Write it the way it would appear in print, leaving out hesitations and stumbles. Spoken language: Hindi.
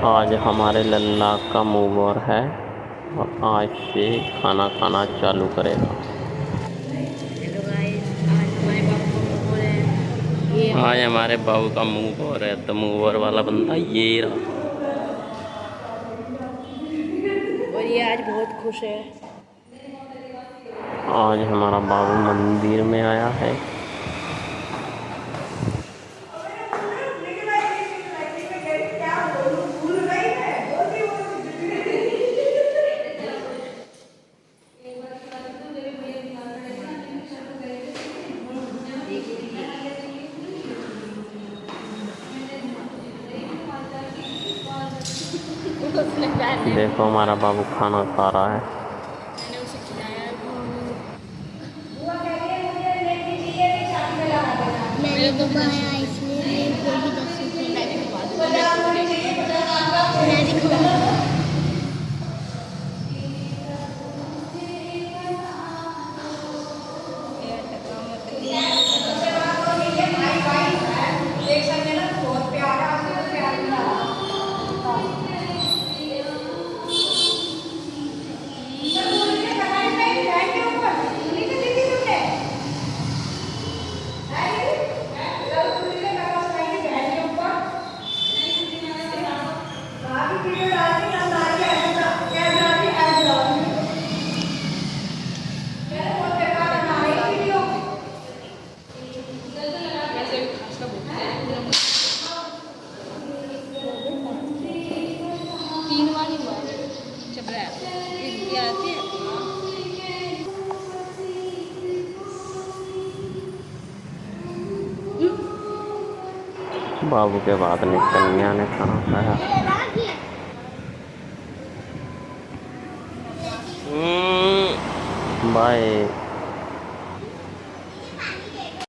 आज हमारे लल्ला का मूवर है और आज से खाना खाना चालू करेगा। हेलो गाइस, आज हमारे बाबू का मूवर है। आज हमारे बाबू का मूवर है, तो मूवर वाला बंदा ये रहा। और ये आज बहुत खुश है। आज हमारा बाबू मंदिर में आया है। देखो हमारा बाबू खाना खा रहा है। मैंने उसे खिलाया। मैंने दबाया इसलिए कोई भी 10 रुपये मैं भी खाऊंगा। तीन बार ही हुआ है। चपरा ये आती है। बाबू के बाद में कन्या ने खाना खाया। बाय।